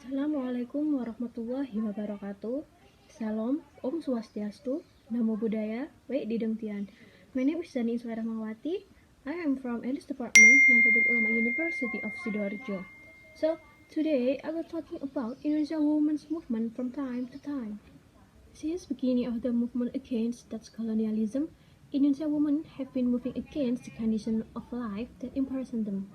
Assalamualaikum warahmatullahi wabarakatuh. Salam, Om Swastiastu, Namo Buddhaya, Baik Didengtian. My name is Dani Iswaramawati. I am from Elis Department, Nahdlatul Ulama University of Sidoarjo. So, today I will talking about Indonesian women's movement from time to time. Since beginning of the movement against Dutch colonialism, Indonesian women have been moving against the condition of life that imprisoned them.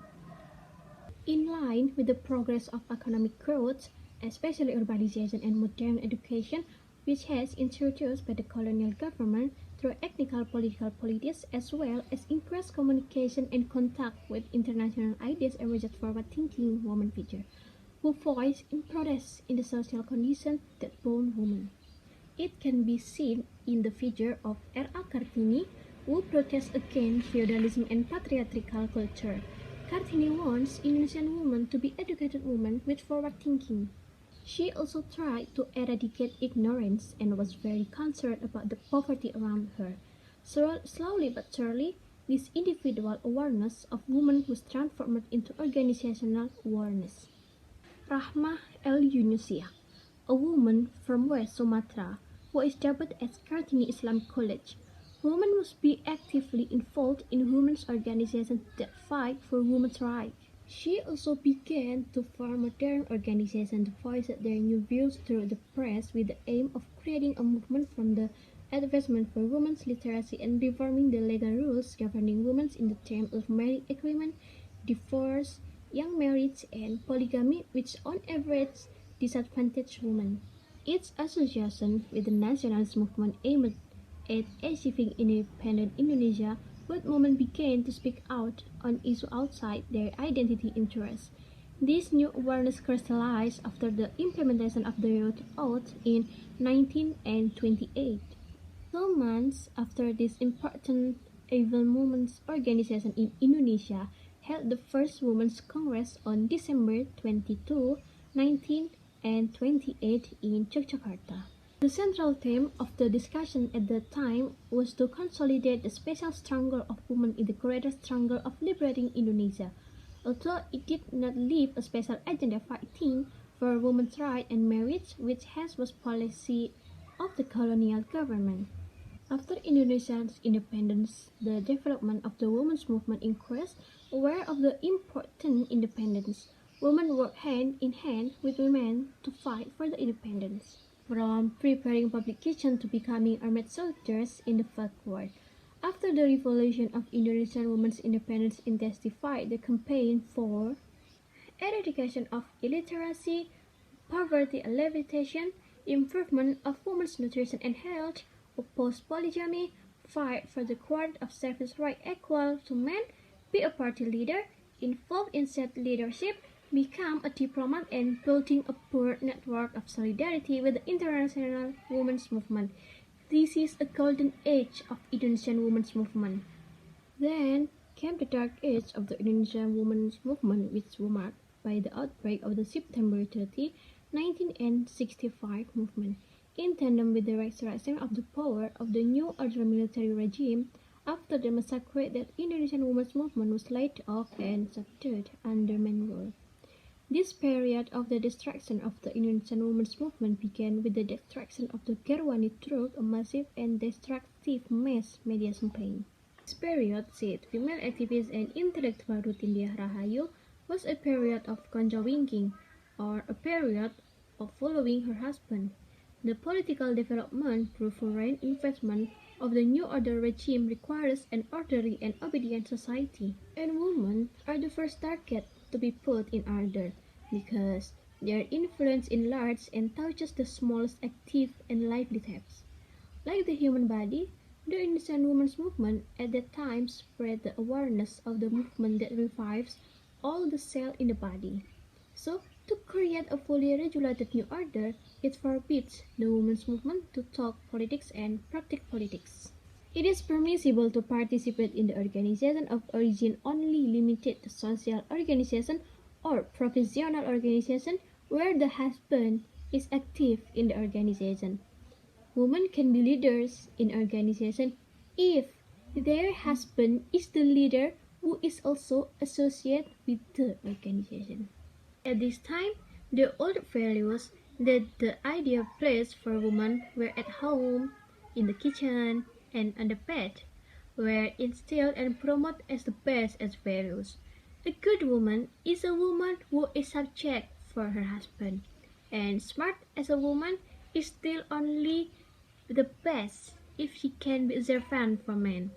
In line with the progress of economic growth, especially urbanization and modern education, which has introduced by the colonial government through ethnical political politics as well as increased communication and contact with international ideas emerged forward-thinking women figure, who voice in protest in the social condition that bound women. It can be seen in the figure of R.A. Kartini, who protests against feudalism and patriarchal culture. Kartini wants Indonesian women to be educated women with forward thinking. She also tried to eradicate ignorance and was very concerned about the poverty around her. So slowly but surely, this individual awareness of women was transformed into organizational awareness. Rahmah El Yunusia, a woman from West Sumatra, who is dubbed as Kartini Islamic College. Women must be actively involved in women's organizations that fight for women's rights. She also began to form modern organizations to voice their new views through the press with the aim of creating a movement from the advancement for women's literacy and reforming the legal rules governing women in the terms of marriage agreement, divorce, young marriage, and polygamy, which on average disadvantage women. Its association with the nationalist movement aimed at achieving independent Indonesia, both women began to speak out on issues outside their identity interests. This new awareness crystallized after the implementation of the Youth Oath in 1928. 2 months after this important event, women's organization in Indonesia held the first Women's Congress on December 22, 1928 in Yogyakarta. The central theme of the discussion at that time was to consolidate the special struggle of women in the greater struggle of liberating Indonesia, although it did not leave a special agenda fighting for women's rights and marriage, which was policy of the colonial government. After Indonesia's independence, the development of the women's movement increased. Aware of the important independence, women worked hand in hand with women to fight for the independence. From preparing public kitchen to becoming armed soldiers in the First War. After the revolution of Indonesian women's independence intensified the campaign for eradication of illiteracy, poverty alleviation, improvement of women's nutrition and health, oppose polygamy, fight for the quart of service right equal to men, be a party leader, involved in state leadership, become a diplomat, and building a broad network of solidarity with the international women's movement. This is a golden age of Indonesian women's movement. Then came the dark age of the Indonesian women's movement, which was marked by the outbreak of the September 30, 1965 movement. In tandem with the restoration of the power of the new order military regime, after the massacre, that Indonesian women's movement was laid off and subdued under men rule. This period of the destruction of the Indonesian women's movement began with the destruction of the Gerwani Truk, a massive and destructive mass media campaign. This period, said female activist and intellectual Rutindia Rahayu, was a period of conjoinking, or a period of following her husband. The political development through foreign investment of the new order regime requires an orderly and obedient society, and women are the first target to be put in order, because their influence enlarges and touches the smallest active and lively taps. Like the human body, the Indonesian women's movement at that time spread the awareness of the movement that revives all the cells in the body. So, to create a fully regulated new order, it forbids the women's movement to talk politics and practice politics. It is permissible to participate in the organization of origin only limited to social organization or professional organization where the husband is active in the organization. Women can be leaders in organization if their husband is the leader who is also associated with the organization. At this time, The old values that the ideal place for women were at home, in the kitchen, and on the bed were instilled and promoted as the best as values. A good woman is a woman who is subject for her husband, and smart as a woman is still only the best if she can be observant for men.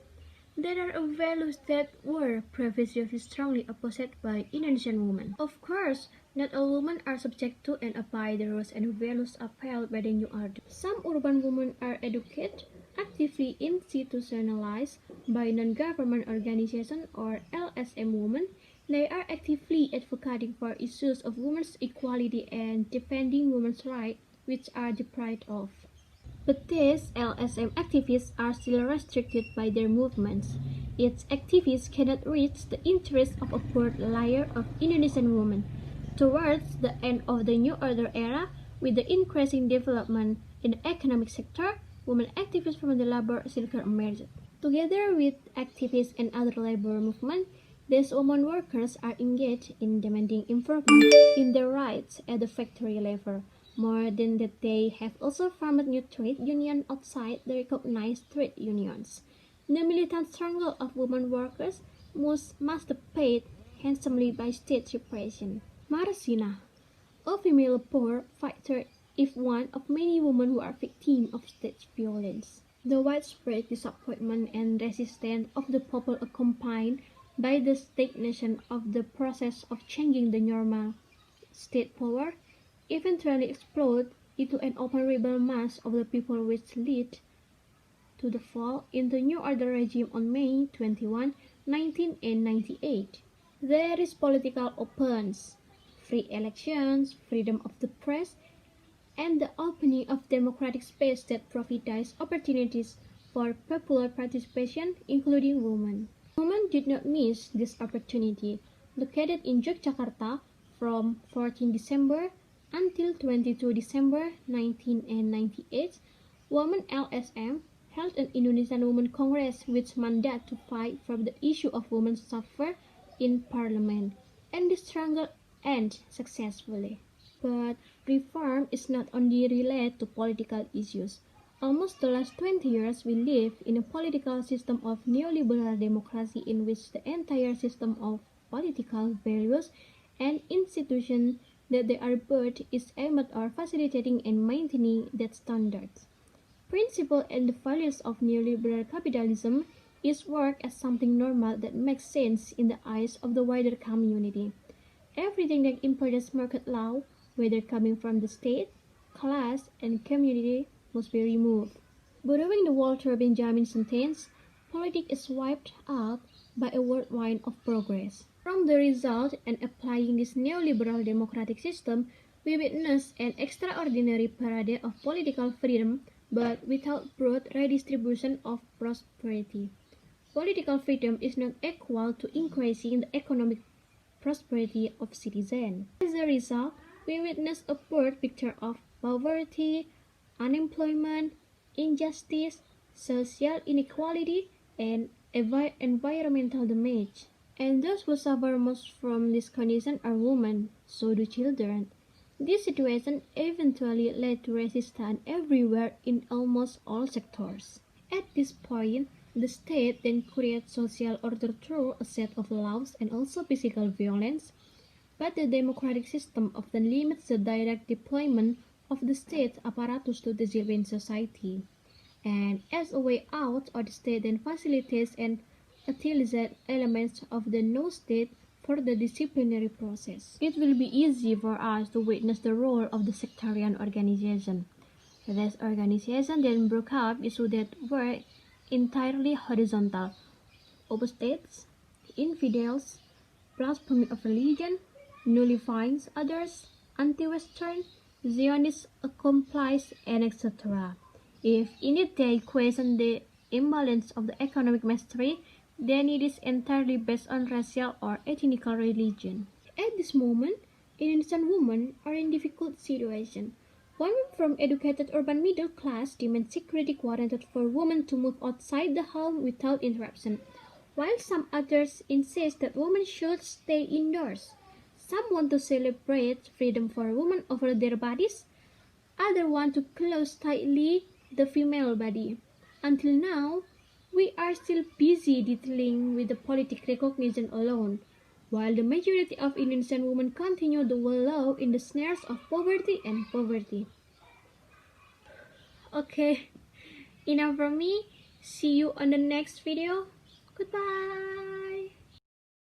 There are values that were previously strongly opposed by Indonesian women. Of course, not all women are subject to and abide the rules and values upheld by the new order. Some urban women are educated, actively institutionalized by non-government organizations or LSM women. They are actively advocating for issues of women's equality and defending women's rights, which are deprived of. But these LSM activists are still restricted by their movements. Its activists cannot reach the interests of a broad layer of Indonesian women. Towards the end of the New Order era, with the increasing development in the economic sector, women activists from the labor circle emerged. Together with activists and other labor movements, these women workers are engaged in demanding improvement in their rights at the factory level. More than that, they have also formed new trade unions outside the recognized trade unions. The militant struggle of women workers must be paid handsomely by state repression. Marcina, a female poor fighter, is one of many women who are victims of state violence. The widespread disappointment and resistance of the people accompanied by the stagnation of the process of changing the normal state power eventually explode into an open rebel mass of the people which led to the fall in the New Order regime on May 21, 1998. There is political openness, free elections, freedom of the press, and the opening of democratic space that provides opportunities for popular participation, including women. Women did not miss this opportunity. Located in Yogyakarta from 14 December until 22 December 1998, Women LSM held an Indonesian Women Congress with mandate to fight for the issue of women's suffrage in parliament, and the struggle ended successfully. But reform is not only related to political issues. Almost the last 20 years we live in a political system of neoliberal democracy in which the entire system of political values and institutions that they are built is aimed at facilitating and maintaining that standards. Principle and the values of neoliberal capitalism is work as something normal that makes sense in the eyes of the wider community. Everything that impedes market law, whether coming from the state, class, and community, must be removed. Borrowing the Walter Benjamin sentence, politics is wiped out by a whirlwind of progress. From the result and applying this neoliberal democratic system, we witness an extraordinary parade of political freedom, but without broad redistribution of prosperity. Political freedom is not equal to increasing the economic prosperity of citizens. As a result, we witness a broad picture of poverty, unemployment, injustice, social inequality, and environmental damage. And those who suffer most from this condition are women, so do children. This situation eventually led to resistance everywhere in almost all sectors. At this point, the state then creates social order through a set of laws and also physical violence, but the democratic system often limits the direct deployment of the state apparatus to the civil society. And as a way out, the state then facilitates and utilizes elements of the no-state for the disciplinary process. It will be easy for us to witness the role of the sectarian organization. This organization then broke up issues that were entirely horizontal: apostates, infidels, blasphemy of religion, nullifying others, anti-Western, Zionist accomplice, and etc. If indeed they question the imbalance of the economic mastery, then it is entirely based on racial or ethnic religion. At this moment, Indonesian women are in difficult situation. Women from educated urban middle class demand security warranted for women to move outside the home without interruption, while some others insist that women should stay indoors. Some want to celebrate freedom for women over their bodies, others want to close tightly the female body. Until now, we are still busy dealing with the politic recognition alone, while the majority of Indonesian women continue to wallow in the snares of poverty and poverty. Okay, enough from me. See you on the next video. Goodbye.